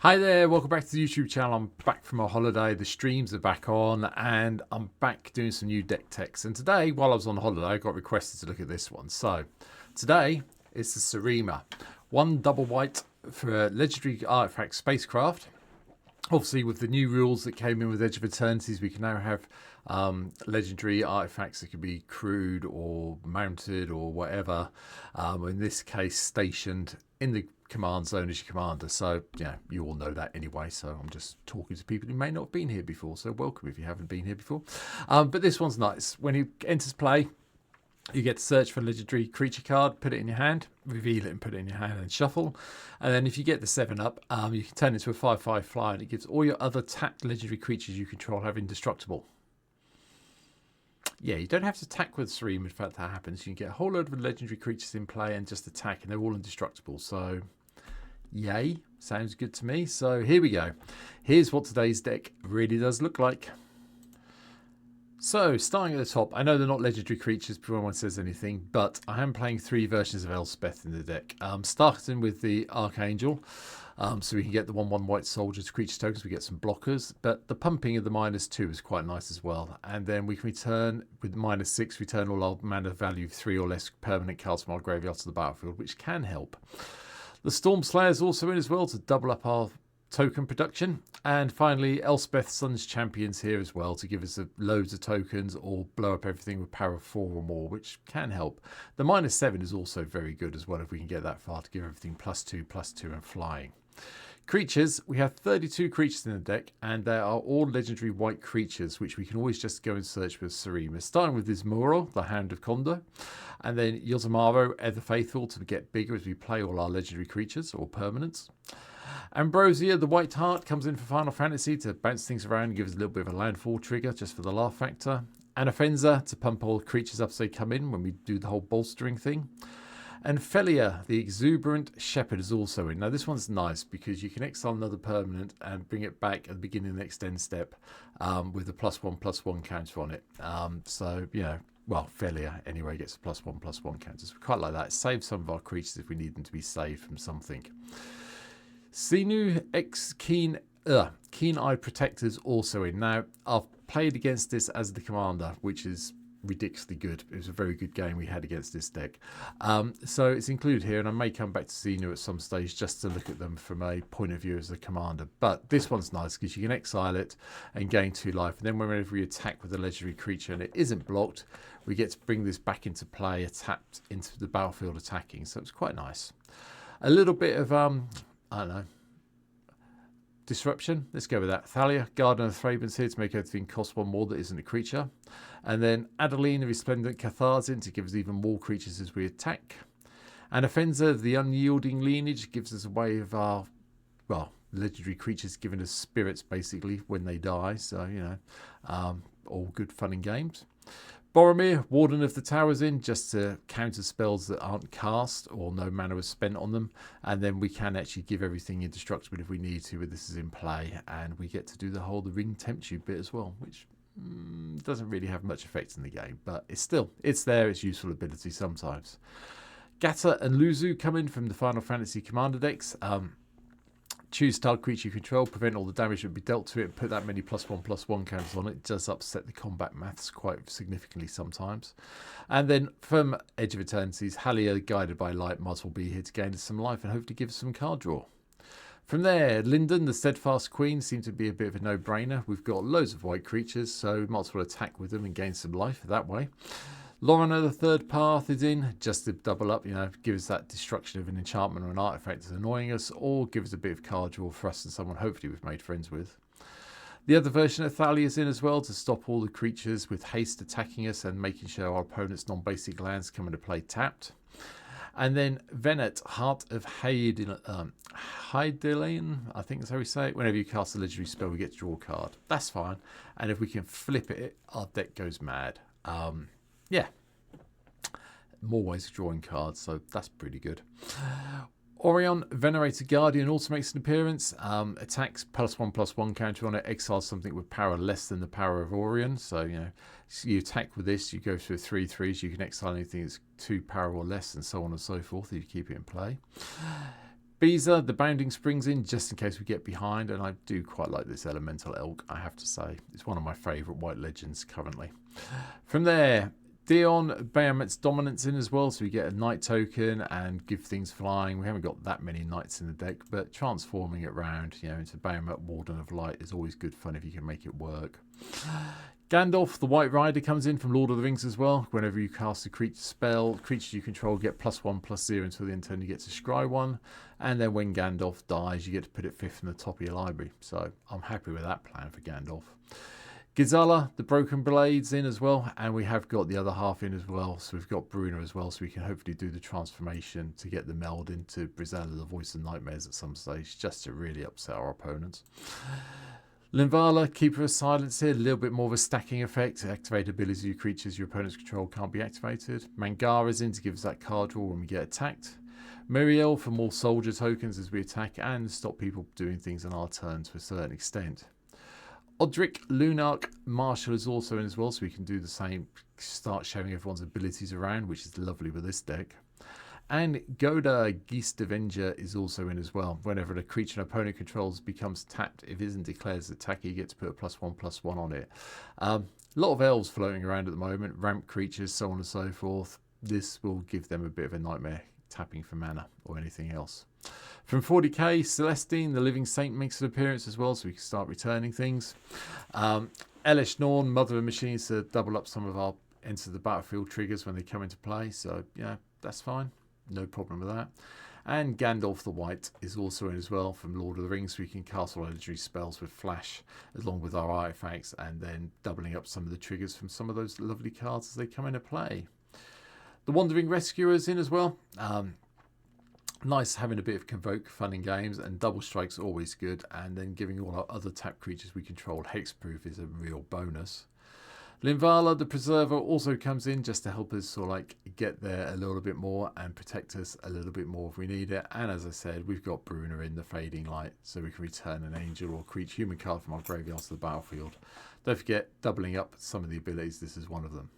Hi there, welcome back to the YouTube channel. I'm back from a holiday, the streams are back on, and I'm back doing some new deck techs. And today, while I was on holiday, I got requested to look at this one. So, today is the Seriema. One double white for a legendary artifact spacecraft. Obviously, with the new rules that came in with Edge of Eternities, we can now have legendary artifacts that can be crewed or mounted or whatever. In this case, stationed in the command zone as your commander. So, yeah, you all know that anyway. So I'm just talking to people who may not have been here before. So welcome if you haven't been here before. But this one's nice. When he enters play, you get to search for a legendary creature card, put it in your hand, reveal it and put it in your hand and shuffle. And then if you get the 7-up, you can turn it into a 5/5 flyer and it gives all your other tapped legendary creatures you control have indestructible. Yeah, you don't have to attack with Seriema if that happens. You can get a whole load of legendary creatures in play and just attack and they're all indestructible. So, yay, sounds good to me. So here we go. Here's what today's deck really does look like. So, starting at the top, I know they're not legendary creatures before anyone says anything, but I am playing 3 versions of Elspeth in the deck. Starting with the Archangel, so we can get the 1/1 white soldiers, creature tokens, we get some blockers, but the pumping of the -2 is quite nice as well. And then we can return, with -6, return all our mana value of 3 or less permanent cards from our graveyard to the battlefield, which can help. The Storm Slayer is also in as well to double up our token production. And finally, Elspeth Sun's Champions here as well to give us loads of tokens or blow up everything with power of 4 or more, which can help. The -7 is also very good as well if we can get that far to give everything +2/+2 and flying. Creatures, we have 32 creatures in the deck, and they are all legendary white creatures, which we can always just go and search with Seriema. Starting with Ismuro, the Hound of Kondo, and then Yozumaro, Ever Faithful, to get bigger as we play all our legendary creatures or permanents. Ambrosia, the White Heart, comes in for Final Fantasy to bounce things around and give us a little bit of a landfall trigger just for the laugh factor. Anafenza to pump all creatures up so they come in when we do the whole bolstering thing. And Felia, the Exuberant Shepherd, is also in. Now, this one's nice because you can exile another permanent and bring it back at the beginning of the next end step with a +1/+1 counter on it. So, you know, well, Felia anyway gets a +1/+1 counter. So we quite like that. It saves some of our creatures if we need them to be saved from something. Sinu X Keen-Eyed Protector's also in. Now, I've played against this as the commander, which is ridiculously good. It was a very good game we had against this deck. So it's included here, and I may come back to Xenu at some stage just to look at them from a point of view as a commander. But this one's nice because you can exile it and gain 2 life. And then whenever we attack with a legendary creature and it isn't blocked, we get to bring this back into play, tapped into the battlefield attacking. So it's quite nice. A little bit of, I don't know, disruption. Let's go with that. Thalia, Garden of Thraben's here to make everything cost 1 more that isn't a creature. And then Adeline, the Resplendent Catharzin, to give us even more creatures as we attack. And Offenza, the Unyielding Lineage, gives us a way of our, well, legendary creatures giving us spirits basically when they die. So, you know, all good fun and games. Boromir, Warden of the Towers in, just to counter spells that aren't cast or no mana was spent on them. And then we can actually give everything indestructible if we need to, when this is in play. And we get to do the Ring Tempts You bit as well, which doesn't really have much effect in the game. But it's there, it's useful ability sometimes. Gata and Luzu come in from the Final Fantasy Commander decks. Choose target creature you control, prevent all the damage that would be dealt to it, and put that many +1/+1 counters on it. It does upset the combat maths quite significantly sometimes. And then from Edge of Eternities, Halia, Guided by Light, might as well be here to gain us some life and hopefully give us some card draw. From there, Linden, the Steadfast Queen, seemed to be a bit of a no-brainer. We've got loads of white creatures, so we might as well attack with them and gain some life that way. Lorna, the Third Path, is in just to double up, you know, give us that destruction of an enchantment or an artifact that's annoying us, or give us a bit of card draw for us and someone hopefully we've made friends with. The other version of Thalia is in as well to stop all the creatures with haste attacking us and making sure our opponent's non-basic lands come into play tapped. And then Venet, Heart of Hydaelyn, I think that's how we say it. Whenever you cast a legendary spell, we get to draw a card. That's fine. And if we can flip it, our deck goes mad. Yeah, more ways of drawing cards, so that's pretty good. Orion, Venerated Guardian, also makes an appearance. Attacks +1/+1 counter on it. Exiles something with power less than the power of Orion. So, you know, so you attack with this, you go through 3/3s. You can exile anything that's 2 power or less, and so on and so forth if you keep it in play. Beezer, the bounding springs in just in case we get behind, and I do quite like this elemental elk, I have to say. It's one of my favourite white legends currently. From there, Dion Bahamut's dominance in as well, so we get a knight token and give things flying. We haven't got that many knights in the deck, but transforming it round, into Bahamut Warden of Light is always good fun if you can make it work. Gandalf, the White Rider, comes in from Lord of the Rings as well. Whenever you cast a creature spell, creatures you control get +1/+0 until the end turn you get to scry one. And then when Gandalf dies, you get to put it 5th in the top of your library. So I'm happy with that plan for Gandalf. Gizala, the Broken Blades, in as well. And we have got the other half in as well. So we've got Bruna as well. So we can hopefully do the transformation to get the meld into Brizella, the Voice of Nightmares at some stage, just to really upset our opponents. Linvala, Keeper of Silence here, a little bit more of a stacking effect. Activate abilities of creatures your opponent's control can't be activated. Mangara's in to give us that card draw when we get attacked. Muriel for more soldier tokens as we attack and stop people doing things on our turn to a certain extent. Odric Lunark Marshal is also in as well, so we can do the same, start showing everyone's abilities around, which is lovely with this deck. And Goda, Geist Avenger, is also in as well. Whenever a creature an opponent controls becomes tapped, if it isn't declared as attacker, you get to put a +1/+1 on it. A lot of elves floating around at the moment, ramp creatures, so on and so forth. This will give them a bit of a nightmare tapping for mana or anything else. From 40k, Celestine, the Living Saint, makes an appearance as well, so we can start returning things. Elish Norn, Mother of Machines, to double up some of our enter the battlefield triggers when they come into play, so yeah, that's fine. No problem with that. And Gandalf the White is also in as well from Lord of the Rings. So we can cast all legendary spells with flash along with our artifacts and then doubling up some of the triggers from some of those lovely cards as they come into play. The Wandering Rescuer is in as well. Nice having a bit of Convoke fun in games, and Double Strike's always good. And then giving all our other tap creatures we control hexproof is a real bonus. Linvala, the Preserver, also comes in just to help us sort of like get there a little bit more and protect us a little bit more if we need it. And as I said, we've got Bruna in the Fading Light, so we can return an angel or creature human card from our graveyard to the battlefield. Don't forget, doubling up some of the abilities, this is one of them.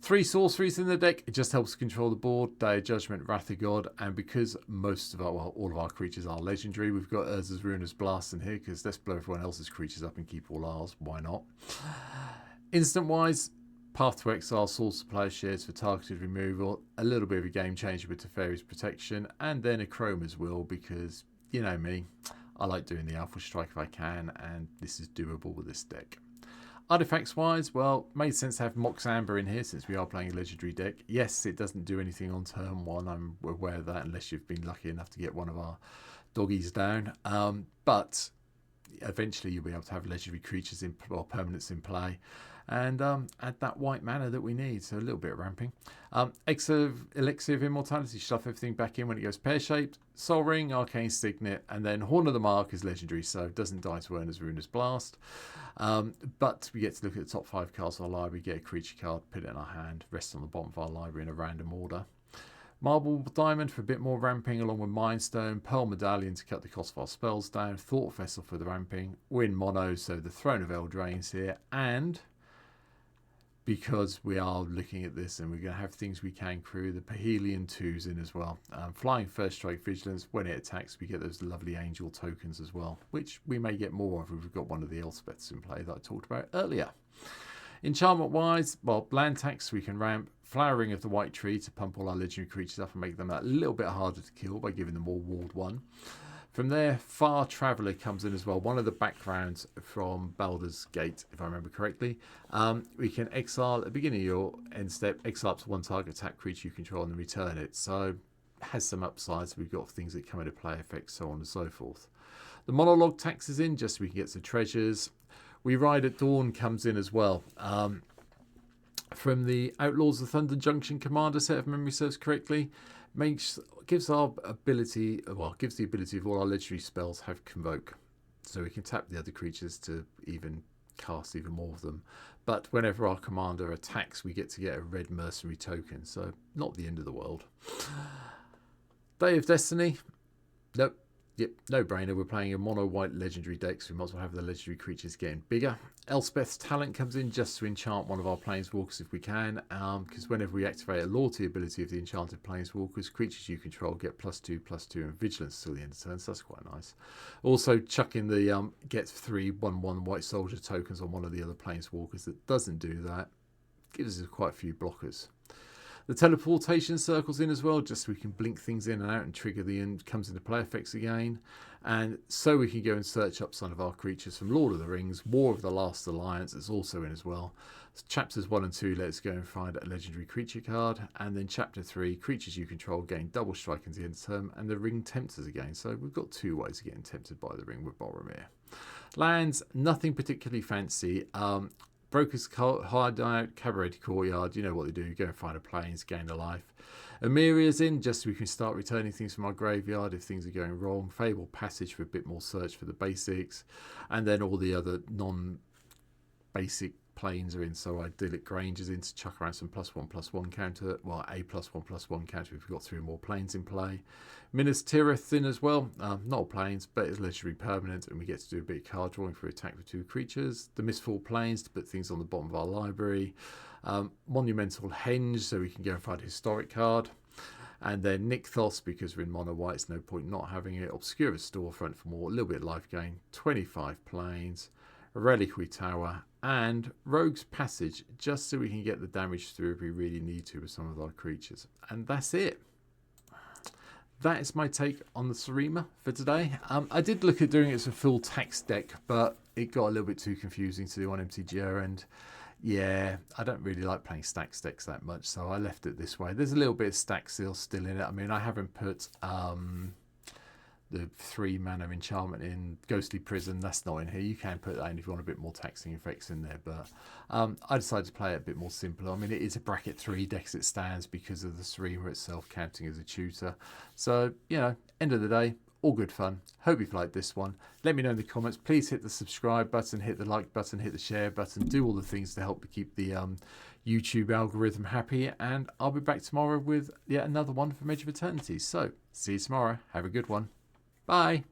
3 sorceries in the deck, it just helps control the board. Day of Judgment, Wrath of God, and because most of our, well, all of our creatures are legendary, we've got Urza's Ruinous Blast in here, because let's blow everyone else's creatures up and keep all ours, why not? Instant wise, Path to Exile, Source Supply shares for targeted removal, a little bit of a game changer with Teferi's Protection, and then a Chroma's Will, because you know me, I like doing the Alpha Strike if I can, and this is doable with this deck. Artifacts wise, well, made sense to have Mox Amber in here since we are playing a legendary deck. Yes, it doesn't do anything on turn 1, I'm aware of that, unless you've been lucky enough to get one of our doggies down, but eventually you'll be able to have legendary creatures in, or permanents in play, and add that white mana that we need, so a little bit of ramping. Elixir of Immortality, stuff everything back in when it goes pear-shaped. Soul Ring, Arcane Signet, and then Horn of the Mark is legendary, so it doesn't die to Urza's Ruinous Blast. But we get to look at the top 5 cards of our library, get a creature card, put it in our hand, rest on the bottom of our library in a random order. Marble Diamond for a bit more ramping, along with Mind Stone. Pearl Medallion to cut the cost of our spells down. Thought Vessel for the ramping. Win Mono, so the Throne of Eldraine's here. And because we are looking at this and we're going to have things we can crew, the Pahelian 2's in as well. Flying First Strike Vigilance, when it attacks we get those lovely angel tokens as well, which we may get more of if we've got one of the Elspeths in play that I talked about earlier. Enchantment wise, well, land tax we can ramp. Flowering of the White Tree to pump all our legendary creatures up and make them a little bit harder to kill by giving them all Ward 1. From there, Far Traveller comes in as well. One of the backgrounds from Baldur's Gate, if I remember correctly. We can exile at the beginning of your end step, exile up to 1 target attack creature you control and then return it. So it has some upsides. We've got things that come into play effects, so on and so forth. The Monologue tax is in just so we can get some treasures. We Ride at Dawn comes in as well. From the Outlaws of Thunder Junction Commander set, if memory serves correctly, gives our ability, well, gives the ability of all our legendary spells have Convoke, so we can tap the other creatures to even cast even more of them. But whenever our commander attacks, we get to get a red mercenary token, so not the end of the world. Day of Destiny, nope, Yep, no brainer. We're playing a mono white legendary deck, so we might as well have the legendary creatures getting bigger. Elspeth's Talent comes in just to enchant one of our planeswalkers if we can, because whenever we activate a loyalty ability of the enchanted planeswalkers, creatures you control get +2/+2 and vigilance till the end of the turn, so that's quite nice. Also, chuck in the get 3 1/1 white soldier tokens on one of the other planeswalkers that doesn't do that. Gives us quite a few blockers. The teleportation circles in as well, just so we can blink things in and out and trigger the comes into play effects again. And so we can go and search up some of our creatures from Lord of the Rings. War of the Last Alliance is also in as well. So chapters 1 and 2, let's go and find a legendary creature card. And then chapter 3, creatures you control gain double strike into the end of term, and the ring tempts us again. So we've got 2 ways of getting tempted by the ring with Boromir. Lands, nothing particularly fancy. Broker's Hideout, Cabaret Courtyard, you know what they do, go and find a plains, gain a life. Emiria's in, just so we can start returning things from our graveyard if things are going wrong. Fable Passage for a bit more search for the basics. And then all the other non-basic planes are in, so Idyllic Grange is in to chuck around some +1/+1 counter, well, a +1/+1 counter if we've got 3 more planes in play. Minas Tirith in as well, not planes, but it's legendary permanent, and we get to do a bit of card drawing for attack with 2 creatures. The Mistfall Plains to put things on the bottom of our library. Monumental Henge, so we can go and find a historic card. And then Nykthos, because we're in mono white, it's no point not having it. Obscura Storefront for more, a little bit of life gain. 25 planes. Reliquary Tower, and Rogue's Passage, just so we can get the damage through if we really need to with some of our creatures. And that's it. That is my take on the Seriema for today. I did look at doing it as a full tax deck, but it got a little bit too confusing to do on MTGO, and yeah, I don't really like playing stacks decks that much, so I left it this way. There's a little bit of stack seal still in it. I mean, I haven't put the 3 mana enchantment in Ghostly Prison, that's not in here. You can put that in if you want a bit more taxing effects in there, but I decided to play it a bit more simple. I mean, it is a bracket 3 deck as it stands because of the Seriema itself counting as a tutor. So, you know, end of the day, all good fun. Hope you've liked this one. Let me know in the comments. Please hit the subscribe button, hit the like button, hit the share button, do all the things to help to keep the YouTube algorithm happy, and I'll be back tomorrow with yet another one from Edge of Eternity. So, see you tomorrow. Have a good one. Bye.